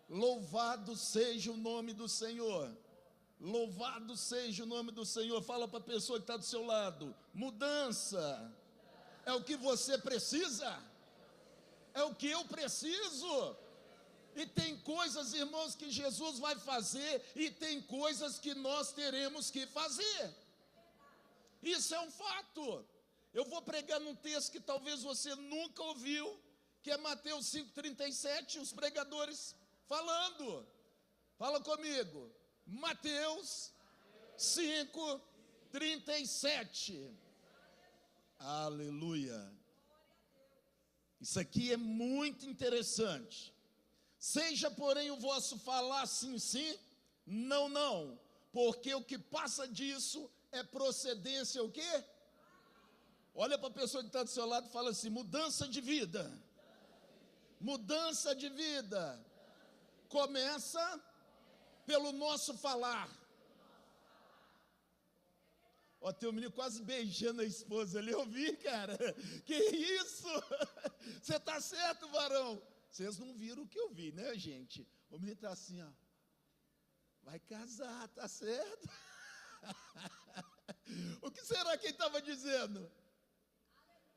Louvado seja o nome do Senhor. Louvado seja o nome do Senhor. Fala para a pessoa que está do seu lado: mudança é o que você precisa, é o que eu preciso. E tem coisas, irmãos, que Jesus vai fazer, e tem coisas que nós teremos que fazer. Isso é um fato. Eu vou pregar num texto que talvez você nunca ouviu, que é Mateus 5,37, os pregadores falando. Fala comigo. Mateus 5,37. Aleluia. Isso aqui é muito interessante. Seja, porém, o vosso falar sim, sim, não, não, porque o que passa disso é procedência o quê? Olha para a pessoa que está do seu lado e fala assim: mudança de vida. Mudança de vida começa pelo nosso falar. Ó, tem um menino quase beijando a esposa ali, eu vi, cara. Que isso? Você está certo, varão? Vocês não viram o que eu vi, né, gente? O menino está assim, ó. Vai casar, tá certo? O que será que ele estava dizendo?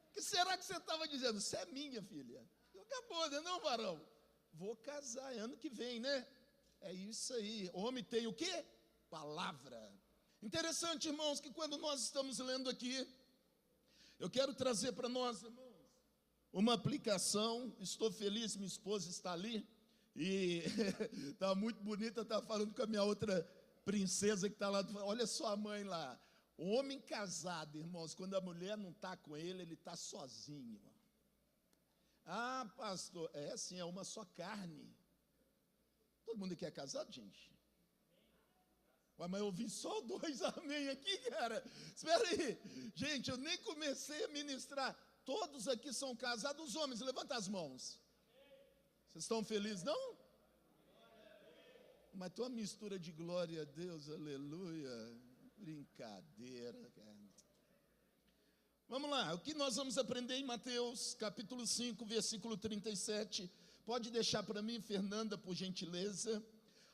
O que será que você estava dizendo? Você é minha filha. Acabou, né, não, varão? Vou casar, é ano que vem, né? É isso aí. Homem tem o quê? Palavra. Interessante, irmãos, que quando nós estamos lendo aqui, eu quero trazer para nós, irmãos, uma aplicação. Estou feliz, minha esposa está ali, e está muito bonita, está falando com a minha outra princesa que está lá. Olha só a mãe lá. O homem casado, irmãos, quando a mulher não está com ele está sozinho. Ah, pastor, é assim, é uma só carne. Todo mundo aqui é casado, gente? Ué, mas eu ouvi só 2 amém aqui, cara. Espera aí. Gente, eu nem comecei a ministrar. Todos aqui são casados. Os homens, levanta as mãos. Vocês estão felizes, não? Mas tem uma mistura de glória a Deus, aleluia. Brincadeira, cara. Vamos lá, o que nós vamos aprender em Mateus, capítulo 5, versículo 37. Pode deixar para mim, Fernanda, por gentileza.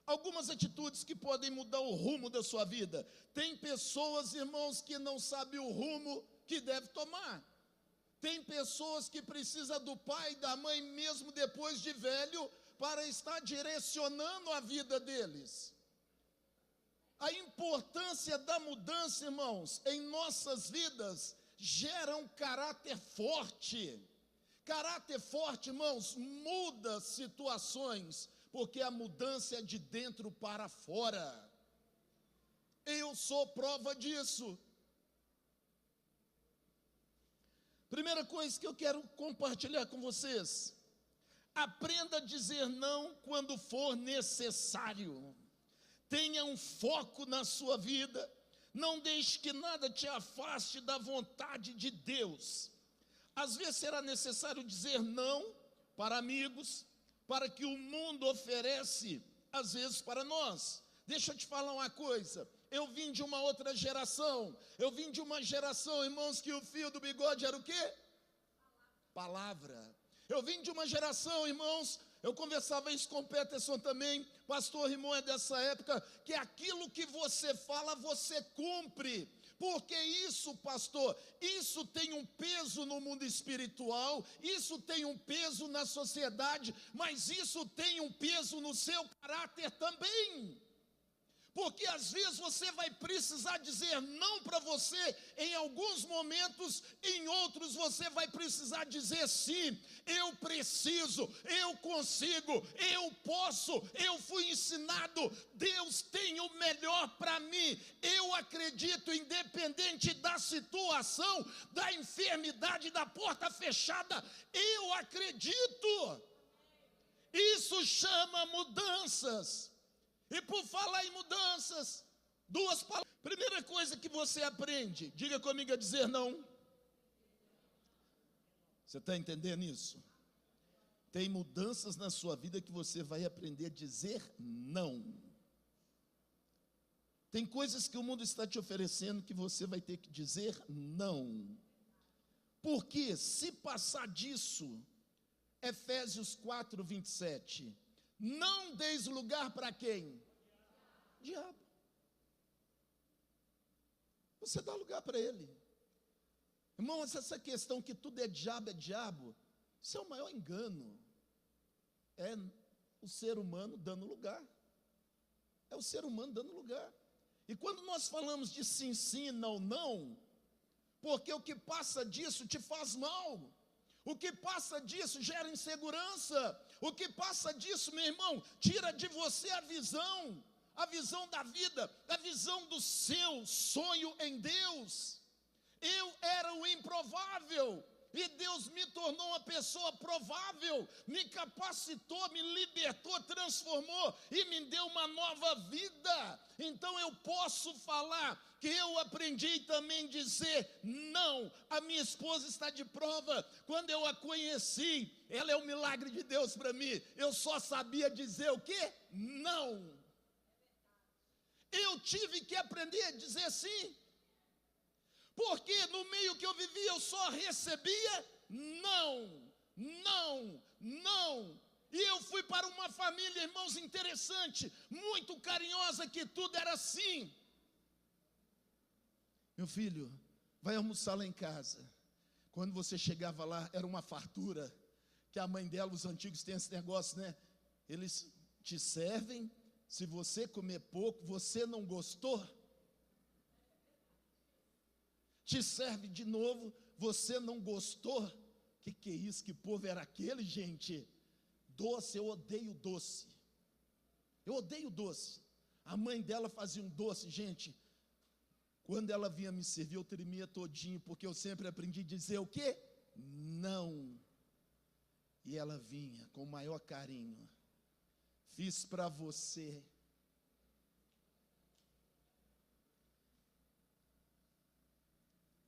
Algumas atitudes que podem mudar o rumo da sua vida. Tem pessoas, irmãos, que não sabem o rumo que deve tomar. Tem pessoas que precisam do pai e da mãe, mesmo depois de velho, para estar direcionando a vida deles. A importância da mudança, irmãos, em nossas vidas, gera um caráter forte. Caráter forte, irmãos, muda situações, porque a mudança é de dentro para fora. Eu sou prova disso. Primeira coisa que eu quero compartilhar com vocês: aprenda a dizer não quando for necessário. Tenha um foco na sua vida. Não deixe que nada te afaste da vontade de Deus. Às vezes será necessário dizer não para amigos, para que o mundo oferece, às vezes, para nós. Deixa eu te falar uma coisa. Eu vim de uma outra geração. Eu vim de uma geração, irmãos, que o fio do bigode era o quê? Palavra. Eu vim de uma geração, irmãos, eu conversava isso com o Peterson também, pastor Rimon é dessa época, que aquilo que você fala, você cumpre. Porque isso, pastor, isso tem um peso no mundo espiritual, isso tem um peso na sociedade, mas isso tem um peso no seu caráter também. Porque às vezes você vai precisar dizer não para você em alguns momentos, em outros você vai precisar dizer sim. Eu preciso, eu consigo, eu posso, eu fui ensinado, Deus tem o melhor para mim. Eu acredito, independente da situação, da enfermidade, da porta fechada, eu acredito. Isso chama mudanças. E por falar em mudanças, 2 palavras. Primeira coisa que você aprende, diga comigo, a dizer não. Você está entendendo isso? Tem mudanças na sua vida que você vai aprender a dizer não. Tem coisas que o mundo está te oferecendo que você vai ter que dizer não. Porque se passar disso, Efésios 4, 27... Não deis lugar para quem? Diabo. Você dá lugar para ele. Irmãos, essa questão que tudo é diabo, isso é o maior engano. É o ser humano dando lugar. É o ser humano dando lugar. E quando nós falamos de sim, não, porque o que passa disso te faz mal. O que passa disso gera insegurança. O que passa disso, meu irmão, tira de você a visão da vida, a visão do seu sonho em Deus. Eu era o improvável, e Deus me tornou uma pessoa provável, me capacitou, me libertou, transformou e me deu uma nova vida. Então eu posso falar que eu aprendi também a dizer não. A minha esposa está de prova. Quando eu a conheci, ela é um milagre de Deus para mim. Eu só sabia dizer o quê? Não. Eu tive que aprender a dizer sim. Porque no meio que eu vivia eu só recebia não. E eu fui para uma família, irmãos, interessante, muito carinhosa, que tudo era sim. Meu filho, vai almoçar lá em casa. Quando você chegava lá, era uma fartura. Que a mãe dela, os antigos têm esse negócio, né? Eles te servem, se você comer pouco, você não gostou, te serve de novo, você não gostou. Que é isso? Que povo era aquele, gente? Doce, eu odeio doce. Eu odeio doce. A mãe dela fazia um doce, gente. Quando ela vinha me servir, eu tremia todinho, porque eu sempre aprendi a dizer o quê? Não. E ela vinha com o maior carinho. Fiz para você.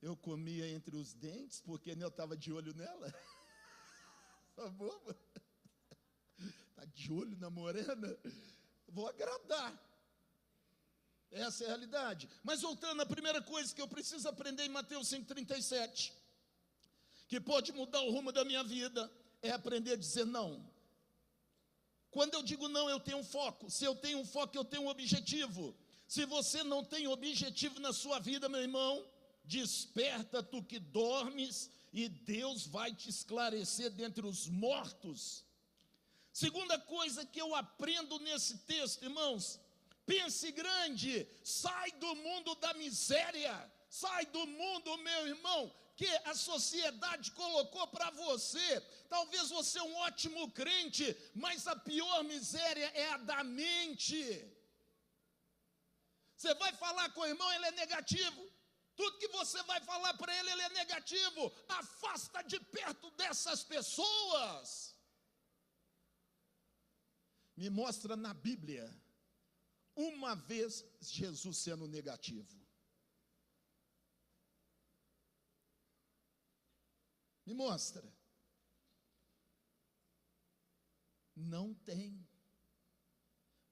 Eu comia entre os dentes, porque eu estava de olho nela. Tá boba? Está de olho na morena? Vou agradar. Essa é a realidade. Mas voltando, a primeira coisa que eu preciso aprender em Mateus 5,37, que pode mudar o rumo da minha vida, é aprender a dizer não. Quando eu digo não, eu tenho um foco. Se eu tenho um foco, eu tenho um objetivo. Se você não tem objetivo na sua vida, meu irmão, desperta tu que dormes, e Deus vai te esclarecer dentre os mortos. Segunda coisa que eu aprendo nesse texto, irmãos, pense grande, sai do mundo da miséria, sai do mundo, meu irmão, que a sociedade colocou para você. Talvez você é um ótimo crente, mas a pior miséria é a da mente. Você vai falar com o irmão, ele é negativo. Tudo que você vai falar para ele, ele é negativo. Afasta de perto dessas pessoas. Me mostra na Bíblia uma vez Jesus sendo negativo. Me mostra. Não tem.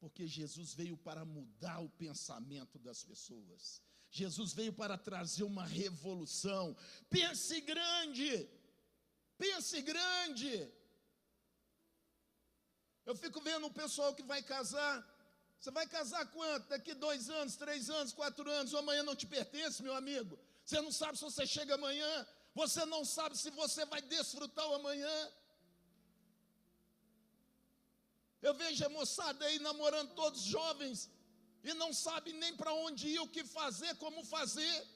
Porque Jesus veio para mudar o pensamento das pessoas. Jesus veio para trazer uma revolução. Pense grande. Pense grande. Eu fico vendo o pessoal que vai casar. Você vai casar quanto? Daqui 2 anos, 3 anos, 4 anos. O amanhã não te pertence, meu amigo. Você não sabe se você chega amanhã. Você não sabe se você vai desfrutar o amanhã. Eu vejo a moçada aí namorando todos jovens e não sabe nem para onde ir, o que fazer, como fazer.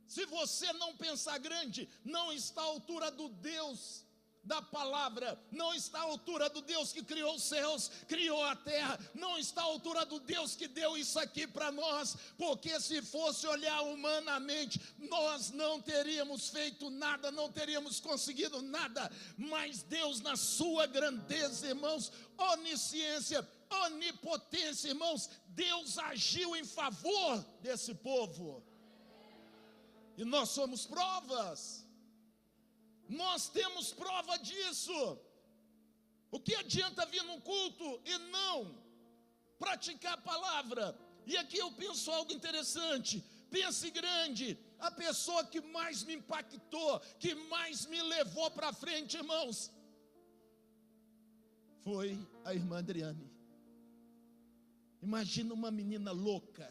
Se você não pensar grande, não está à altura do Deus da palavra, não está à altura do Deus que criou os céus, criou a terra, não está à altura do Deus que deu isso aqui para nós, porque se fosse olhar humanamente, nós não teríamos feito nada, não teríamos conseguido nada, mas Deus, na sua grandeza, irmãos, onisciência, onipotência, irmãos, Deus agiu em favor desse povo, e nós somos provas. Nós temos prova disso. O que adianta vir num culto e não praticar a palavra? E aqui eu penso algo interessante. Pense grande. A pessoa que mais me impactou, que mais me levou para frente, irmãos, foi a irmã Adriane. Imagina uma menina louca,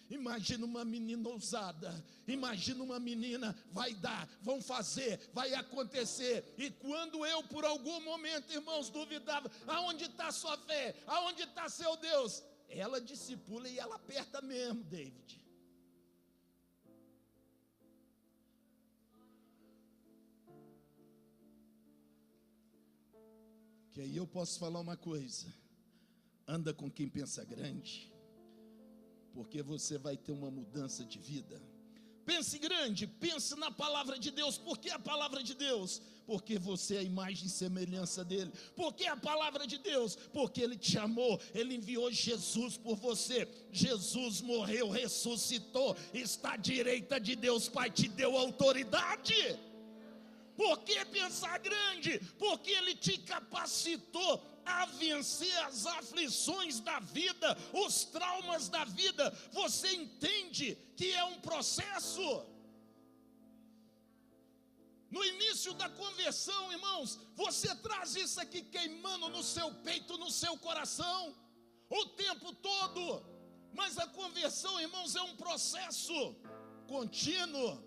imagina uma menina ousada, imagina uma menina, vai dar, vão fazer, vai acontecer. E quando eu por algum momento, irmãos, duvidava, aonde está sua fé, aonde está seu Deus? Ela discipula e ela aperta mesmo, David. Que aí eu posso falar uma coisa: anda com quem pensa grande, porque você vai ter uma mudança de vida. Pense grande, pense na palavra de Deus. Por que a palavra de Deus? Porque você é a imagem e semelhança dele. Por que a palavra de Deus? Porque ele te amou, ele enviou Jesus por você. Jesus morreu, ressuscitou, está à direita de Deus Pai, te deu autoridade. Por que pensar grande? Porque ele te capacitou a vencer as aflições da vida, os traumas da vida. Você entende que é um processo? No início da conversão, irmãos, você traz isso aqui queimando no seu peito, no seu coração, o tempo todo. Mas a conversão, irmãos, é um processo contínuo.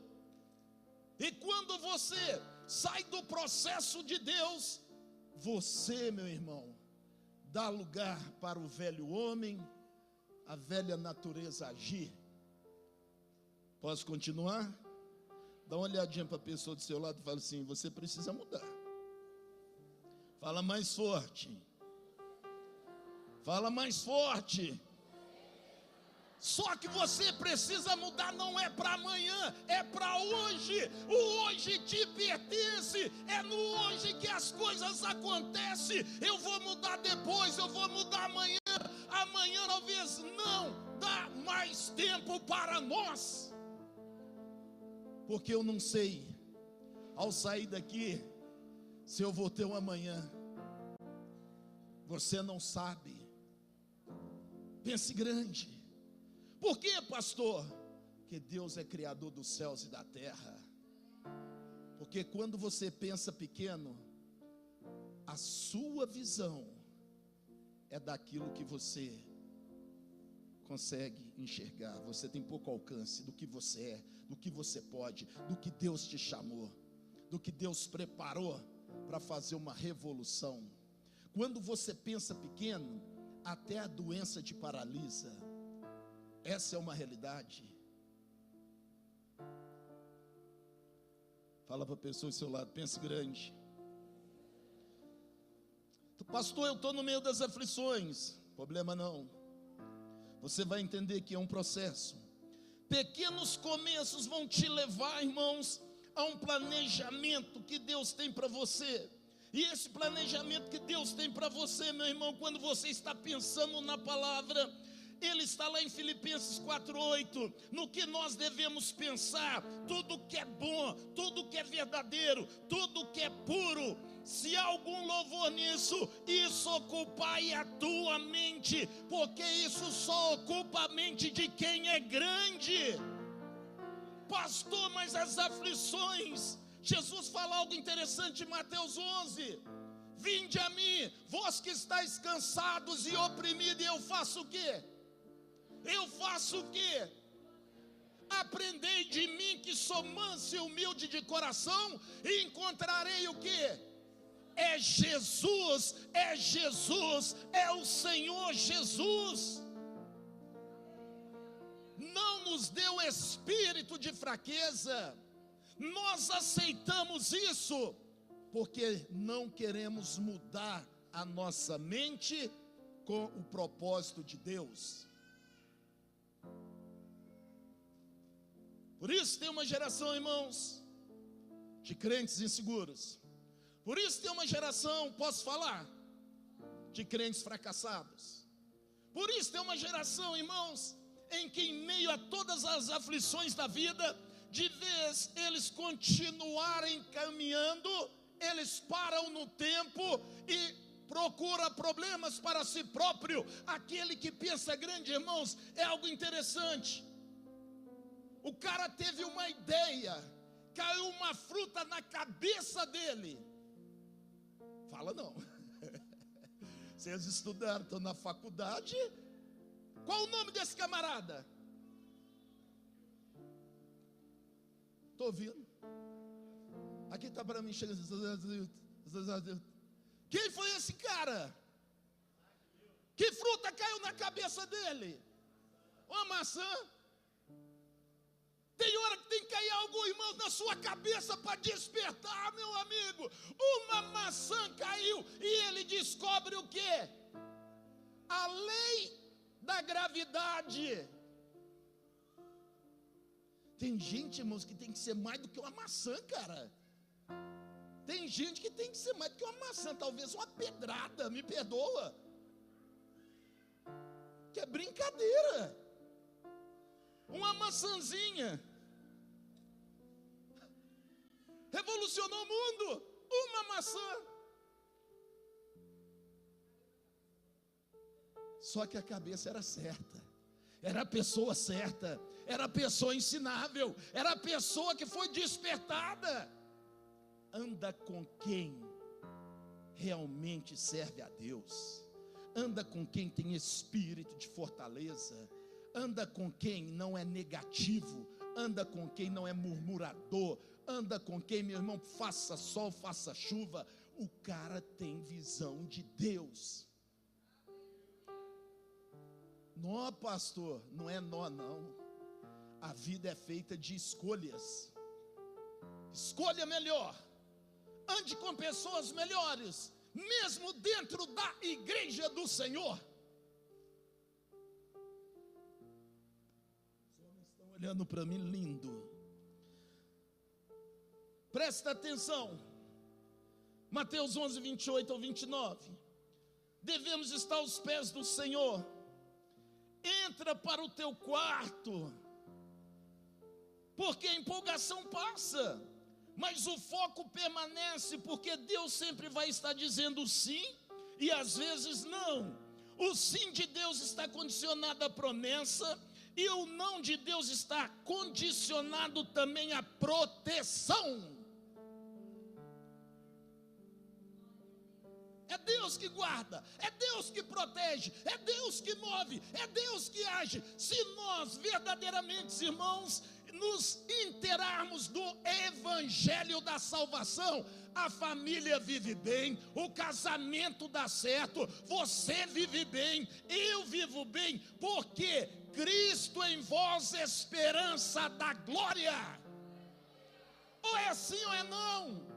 E quando você sai do processo de Deus, você, meu irmão, dá lugar para o velho homem, a velha natureza agir. Posso continuar? Dá uma olhadinha para a pessoa do seu lado e fala assim: você precisa mudar. Fala mais forte. Fala mais forte. Só que você precisa mudar, não é para amanhã, é para hoje. O hoje te pertence, é no hoje que as coisas acontecem. Eu vou mudar depois, eu vou mudar amanhã. Amanhã talvez não dá mais tempo para nós, porque eu não sei, ao sair daqui, se eu vou ter um amanhã. Você não sabe. Pense grande. Por quê, pastor? Porque Deus é criador dos céus e da terra. Porque quando você pensa pequeno, a sua visão é daquilo que você consegue enxergar. Você tem pouco alcance do que você é, do que você pode, do que Deus te chamou, do que Deus preparou para fazer uma revolução. Quando você pensa pequeno, até a doença te paralisa. Essa é uma realidade. Fala para a pessoa do seu lado: pense grande. Pastor, eu estou no meio das aflições. Problema não. Você vai entender que é um processo. Pequenos começos vão te levar, irmãos, a um planejamento que Deus tem para você. E esse planejamento que Deus tem para você, meu irmão, quando você está pensando na palavra, ele está lá em Filipenses 4:8, no que nós devemos pensar, tudo que é bom, tudo que é verdadeiro, tudo que é puro, se há algum louvor nisso, isso ocupai a tua mente, porque isso só ocupa a mente de quem é grande. Pastor, mas as aflições, Jesus fala algo interessante em Mateus 11, vinde a mim, vós que estáis cansados e oprimidos, e eu faço o quê? Eu faço o quê? Aprendei de mim que sou manso e humilde de coração, e encontrarei o quê? É Jesus, é Jesus, é o Senhor Jesus. Não nos deu espírito de fraqueza. Nós aceitamos isso porque não queremos mudar a nossa mente com o propósito de Deus. Por isso tem uma geração, irmãos, de crentes inseguros. Por isso tem uma geração, posso falar, de crentes fracassados. Por isso tem uma geração, irmãos, em que em meio a todas as aflições da vida, de vez eles continuarem caminhando, eles param no tempo e procuram problemas para si próprio. Aquele que pensa grande, irmãos, é algo interessante. O cara teve uma ideia, caiu uma fruta na cabeça dele. Fala não. Vocês estudaram, estão na faculdade. Qual o nome desse camarada? Estou ouvindo. Aqui está para mim. Quem foi esse cara? Que fruta caiu na cabeça dele? Uma maçã. Tem hora que tem que cair algo, irmãos, na sua cabeça para despertar, meu amigo. Uma maçã caiu e ele descobre o quê? A lei da gravidade. Tem gente, irmãos, que tem que ser mais do que uma maçã, cara. Tem gente que tem que ser mais do que uma maçã, talvez uma pedrada, me perdoa. Que é brincadeira. Uma maçãzinha revolucionou o mundo. Uma maçã. Só que a cabeça era certa. Era a pessoa certa. Era a pessoa ensinável. Era a pessoa que foi despertada. Anda com quem realmente serve a Deus. Anda com quem tem espírito de fortaleza. Anda com quem não é negativo. Anda com quem não é murmurador. Anda com quem, meu irmão, faça sol, faça chuva. O cara tem visão de Deus. Nó, pastor, não é nó, não. A vida é feita de escolhas. Escolha melhor. Ande com pessoas melhores, mesmo dentro da igreja do Senhor. Os homens estão olhando para mim lindo. Presta atenção. Mateus 11, 28 ao 29. Devemos estar aos pés do Senhor. Entra para o teu quarto, porque a empolgação passa, mas o foco permanece, porque Deus sempre vai estar dizendo sim, e às vezes não. O sim de Deus está condicionado à promessa, e o não de Deus está condicionado também à proteção. É Deus que guarda, é Deus que protege, é Deus que move, é Deus que age. Se nós verdadeiramente, irmãos, nos inteirarmos do evangelho da salvação, a família vive bem, o casamento dá certo, você vive bem, eu vivo bem, porque Cristo em vós, esperança da glória. Ou é sim ou é não?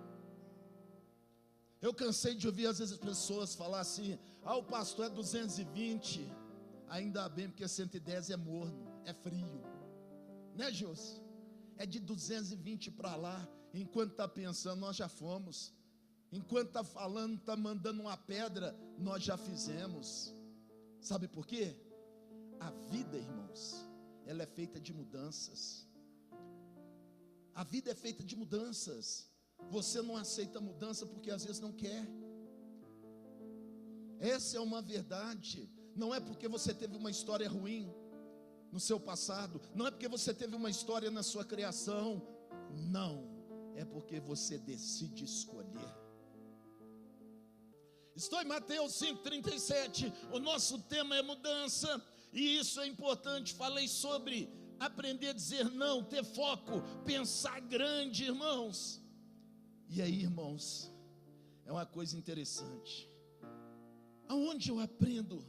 Eu cansei de ouvir às vezes as pessoas falar assim: o pastor é 220, ainda bem, porque 110 é morno, é frio, né, Jôs? É de 220 para lá. Enquanto está pensando, nós já fomos. Enquanto está falando, está mandando uma pedra, nós já fizemos. Sabe por quê? A vida, irmãos, ela é feita de mudanças. A vida é feita de mudanças. Você não aceita mudança porque às vezes não quer. Essa é uma verdade. Não é porque você teve uma história ruim no seu passado, não é porque você teve uma história na sua criação, não, é porque você decide escolher. Estou em Mateus 5,37, o nosso tema é mudança, e isso é importante. Falei sobre aprender a dizer não, ter foco, pensar grande, irmãos. E aí, irmãos, é uma coisa interessante. Aonde eu aprendo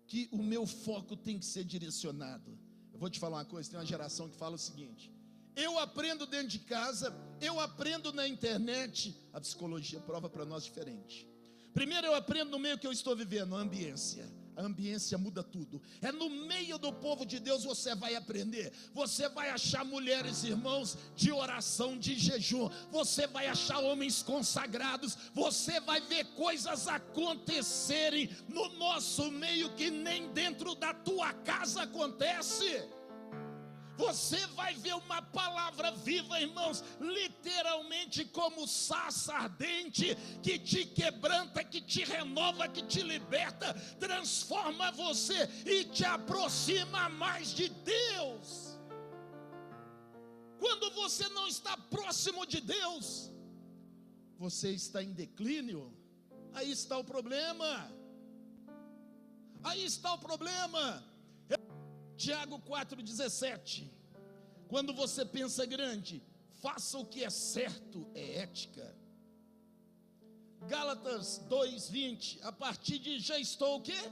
que o meu foco tem que ser direcionado? Eu vou te falar uma coisa, tem uma geração que fala o seguinte: eu aprendo dentro de casa, eu aprendo na internet. A psicologia prova para nós diferente. Primeiro eu aprendo no meio que eu estou vivendo, a ambiência. A ambiência muda tudo. É no meio do povo de Deus você vai aprender. Você vai achar mulheres, irmãos, de oração, de jejum. Você vai achar homens consagrados. Você vai ver coisas acontecerem no nosso meio que nem dentro da tua casa acontece. Você vai ver uma palavra viva, irmãos, literalmente como sarça ardente, que te quebranta, que te renova, que te liberta, transforma você e te aproxima mais de Deus. Quando você não está próximo de Deus, você está em declínio. Aí está o problema. Aí está o problema. Tiago 4,17. Quando você pensa grande, faça o que é certo, é ética. Gálatas 2,20. A partir de já estou o quê?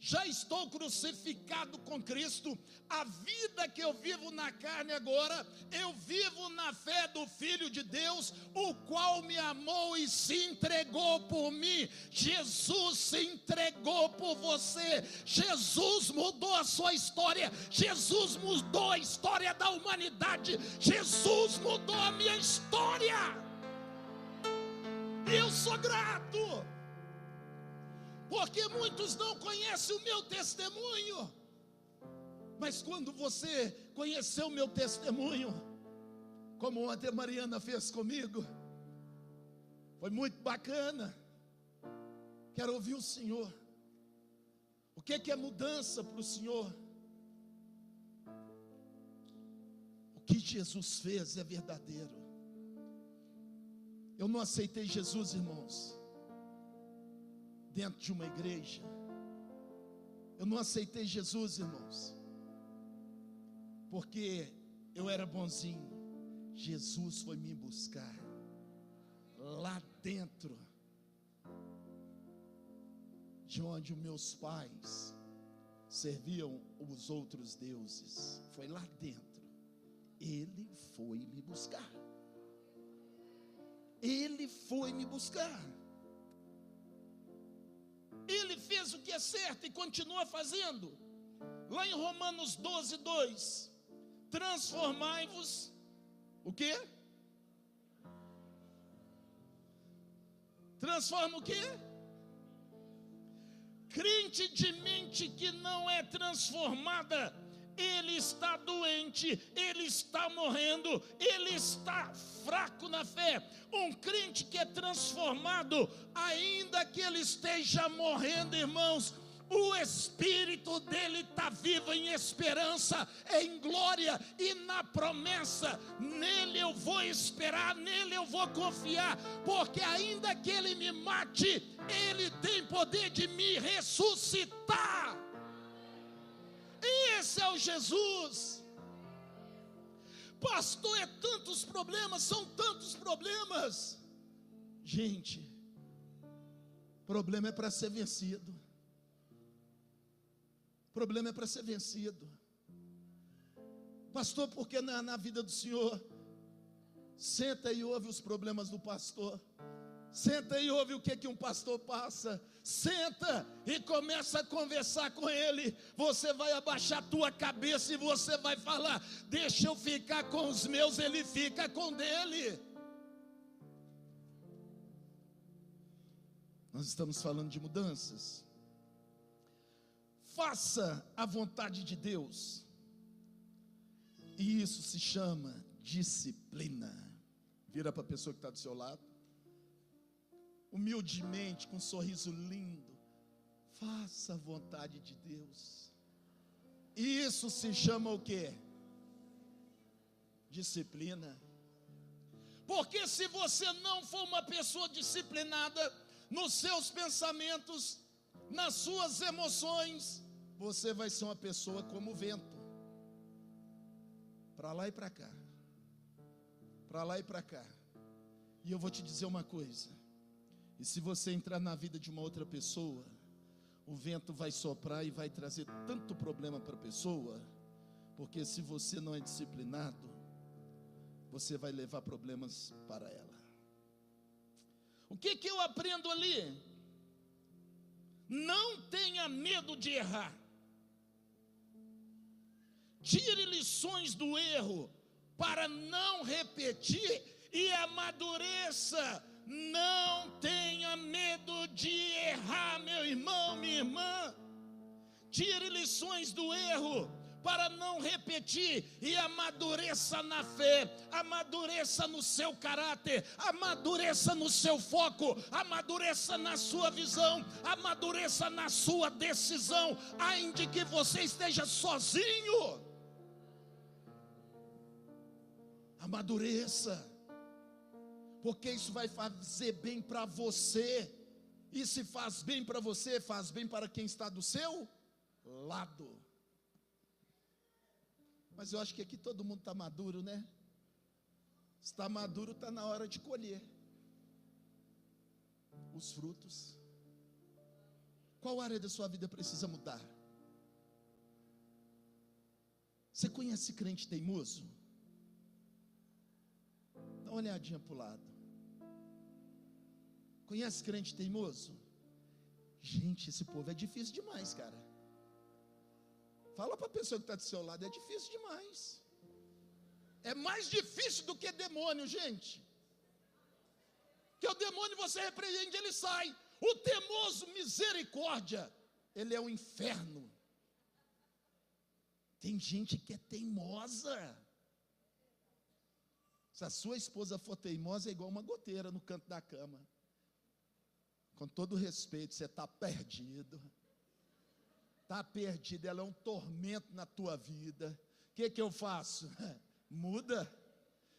Já estou crucificado com Cristo. A vida que eu vivo na carne agora, eu vivo na fé do Filho de Deus, o qual me amou e se entregou por mim. Jesus se entregou por você. Jesus mudou a sua história. Jesus mudou a história da humanidade. Jesus mudou a minha história. Eu sou grato, porque muitos não conhecem o meu testemunho. Mas quando você conheceu o meu testemunho, como ontem a Mariana fez comigo, foi muito bacana. Quero ouvir o Senhor. O que é mudança para o Senhor? O que Jesus fez é verdadeiro. Eu não aceitei Jesus, irmãos, dentro de uma igreja. Eu não aceitei Jesus, irmãos, porque eu era bonzinho. Jesus foi me buscar lá dentro de onde os meus pais serviam os outros deuses. Foi lá dentro. Ele foi me buscar. Ele foi me buscar. Ele fez o que é certo e continua fazendo. Lá em Romanos 12:2, transformai-vos, o quê? Transforma o quê? Crente de mente que não é transformada, ele está doente, ele está morrendo, ele está fraco na fé. Um crente que é transformado, ainda que ele esteja morrendo, irmãos, o espírito dele está vivo em esperança, em glória e na promessa. Nele eu vou esperar, nele eu vou confiar, porque ainda que ele me mate, ele tem poder de me ressuscitar. Esse é o Jesus. Pastor, é tantos problemas, são tantos problemas. Gente, problema é para ser vencido. Problema é para ser vencido. Pastor, porque na vida do Senhor, senta e ouve os problemas do pastor. Senta e ouve o que um pastor passa. Senta e começa a conversar com ele. Você vai abaixar a tua cabeça e você vai falar: deixa eu ficar com os meus, ele fica com dele. Nós estamos falando de mudanças. Faça a vontade de Deus. E isso se chama disciplina. Vira para a pessoa que está do seu lado. Humildemente, com um sorriso lindo. Faça a vontade de Deus. Isso se chama o quê? Disciplina. Porque se você não for uma pessoa disciplinada nos seus pensamentos, nas suas emoções, você vai ser uma pessoa como o vento, para lá e para cá, para lá e para cá. E eu vou te dizer uma coisa: e se você entrar na vida de uma outra pessoa, o vento vai soprar e vai trazer tanto problema para a pessoa, porque se você não é disciplinado, você vai levar problemas para ela. O que eu aprendo ali? Não tenha medo de errar. Tire lições do erro para não repetir e amadureça. Não tenha medo de errar, meu irmão, minha irmã. Tire lições do erro para não repetir e amadureça na fé, amadureça no seu caráter, amadureça no seu foco, amadureça na sua visão, amadureça na sua decisão, ainda que você esteja sozinho. Amadureça, porque isso vai fazer bem para você E se faz bem para você, faz bem para quem está do seu lado. Mas eu acho que aqui todo mundo está maduro, né? Se está maduro, está na hora de colher os frutos. Qual área da sua vida precisa mudar? Você conhece crente teimoso? Dá uma olhadinha para o lado. Conhece crente teimoso? Gente, esse povo é difícil demais, cara. Fala para a pessoa que está do seu lado, é difícil demais. É mais difícil do que demônio, gente. Que o demônio você repreende, ele sai. O teimoso, misericórdia, ele é o inferno. Tem gente que é teimosa. Se a sua esposa for teimosa, é igual uma goteira no canto da cama. Com todo respeito, você está perdido. Está perdido, ela é um tormento na tua vida. O que eu faço? Muda.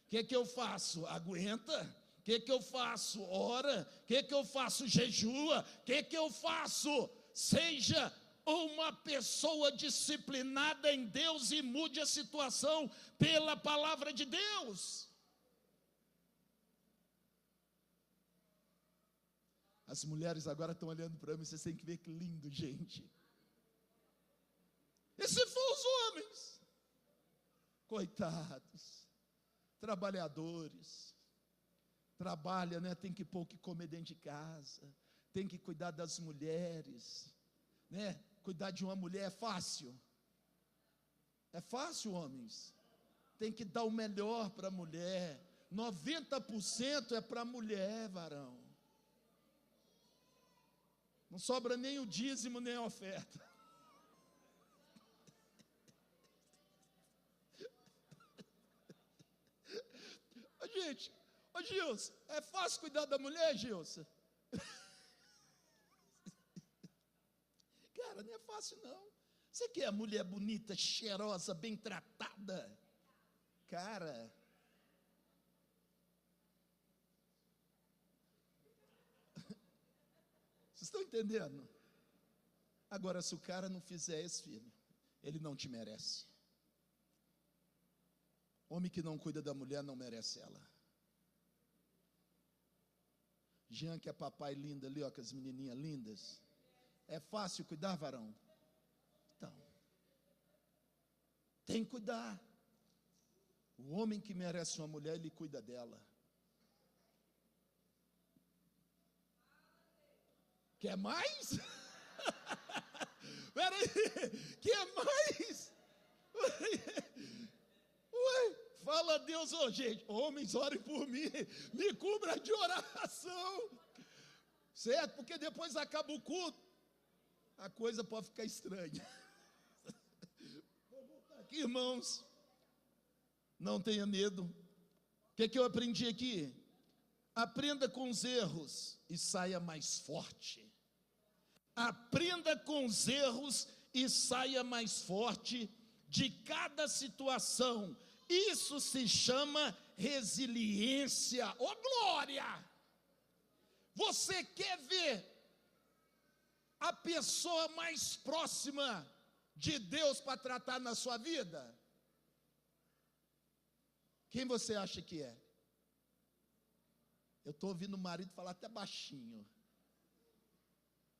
O que eu faço? Aguenta. O que eu faço? Ora. O que eu faço? Jejua. O que eu faço? Seja uma pessoa disciplinada em Deus e mude a situação pela palavra de Deus. As mulheres agora estão olhando para mim, vocês têm que ver que lindo, gente. E se for os homens? Coitados, trabalhadores, trabalha, né? Tem que pôr o que comer dentro de casa, tem que cuidar das mulheres, né? Cuidar de uma mulher é fácil? É fácil, homens? Tem que dar o melhor para a mulher, 90% é para a mulher, varão. Não sobra nem o dízimo, nem a oferta. Gente, Gilson, é fácil cuidar da mulher, Gilson? Cara, não é fácil não. Você quer a mulher bonita, cheirosa, bem tratada? Cara, vocês estão entendendo? Agora, se o cara não fizer isso, filho, ele não te merece. Homem que não cuida da mulher não merece ela. Jean, que é papai lindo ali, ó, com as menininhas lindas. É fácil cuidar, varão? Então, tem que cuidar. O homem que merece uma mulher, ele cuida dela. Quer mais? Peraí, quer mais? Ué, fala a Deus, ô gente, homens, orem por mim, me cubra de oração, certo? Porque depois acaba o culto, a coisa pode ficar estranha. Vou voltar aqui, irmãos, não tenha medo. O que eu aprendi aqui? Aprenda com os erros e saia mais forte. Aprenda com os erros e saia mais forte de cada situação. Isso se chama resiliência. Ô glória! Você quer ver a pessoa mais próxima de Deus para tratar na sua vida? Quem você acha que é? Eu estou ouvindo o marido falar até baixinho.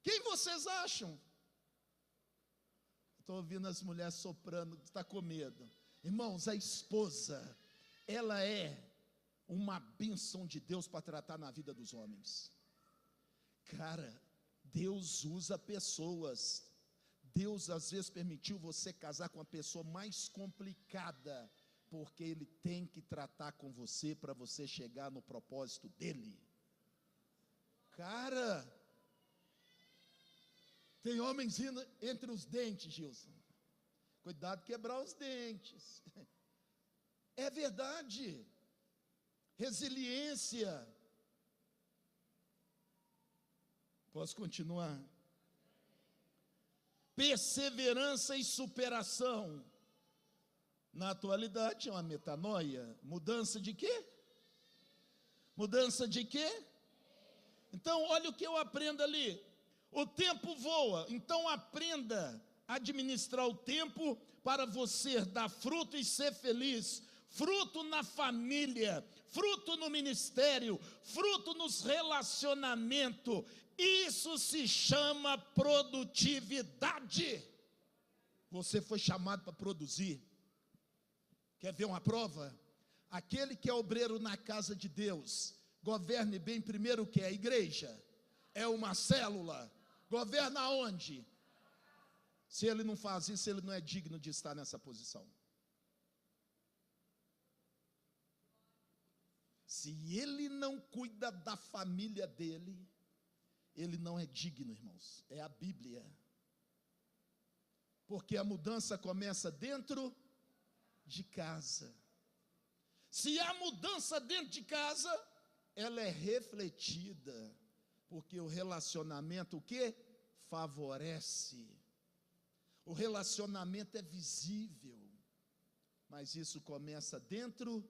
Quem vocês acham? Estou ouvindo as mulheres soprando, está com medo. Irmãos, a esposa, ela é uma bênção de Deus para tratar na vida dos homens. Cara, Deus usa pessoas. Deus às vezes permitiu você casar com a pessoa mais complicada, porque Ele tem que tratar com você para você chegar no propósito dEle. Cara, tem homens indo entre os dentes, Gilson. Cuidado de quebrar os dentes. É verdade. Resiliência. Posso continuar? Perseverança e superação. Na atualidade é uma metanoia. Mudança de quê? Mudança de quê? Então, olha o que eu aprendo ali. O tempo voa, então aprenda a administrar o tempo para você dar fruto e ser feliz. Fruto na família, fruto no ministério, fruto nos relacionamentos. Isso se chama produtividade. Você foi chamado para produzir. Quer ver uma prova? Aquele que é obreiro na casa de Deus, governe bem primeiro o que é a igreja. É uma célula. Governa onde? Se ele não faz isso, ele não é digno de estar nessa posição. Se ele não cuida da família dele, ele não é digno, irmãos. É a Bíblia. Porque a mudança começa dentro de casa. Se há mudança dentro de casa, ela é refletida. Porque o relacionamento, o quê? Favorece. O relacionamento é visível. Mas isso começa dentro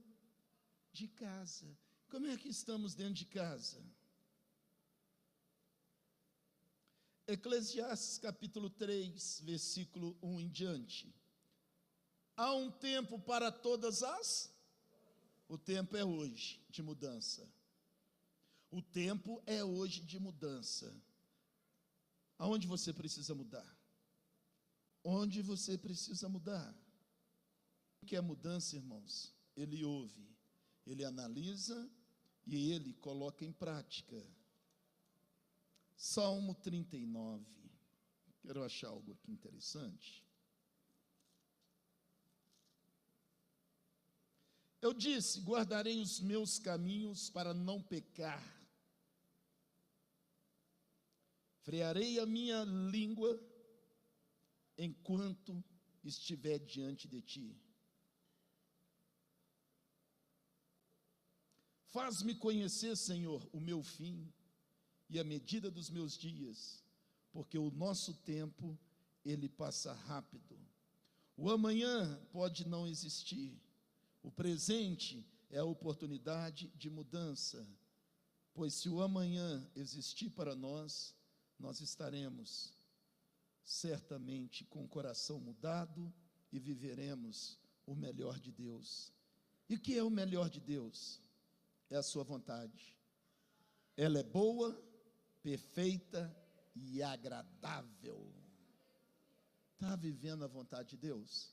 de casa. Como é que estamos dentro de casa? Eclesiastes capítulo 3, versículo 1 em diante. Há um tempo para todas as... O tempo é hoje de mudança. O tempo é hoje de mudança. Aonde você precisa mudar? Onde você precisa mudar? O que é mudança, irmãos? Ele ouve, ele analisa e ele coloca em prática. Salmo 39. Quero achar algo aqui interessante. Eu disse: guardarei os meus caminhos para não pecar. Frearei a minha língua enquanto estiver diante de ti. Faz-me conhecer, Senhor, o meu fim e a medida dos meus dias, porque o nosso tempo, ele passa rápido. O amanhã pode não existir. O presente é a oportunidade de mudança, pois se o amanhã existir para nós, nós estaremos certamente com o coração mudado e viveremos o melhor de Deus. E o que é o melhor de Deus? É a sua vontade. Ela é boa, perfeita e agradável. Está vivendo a vontade de Deus?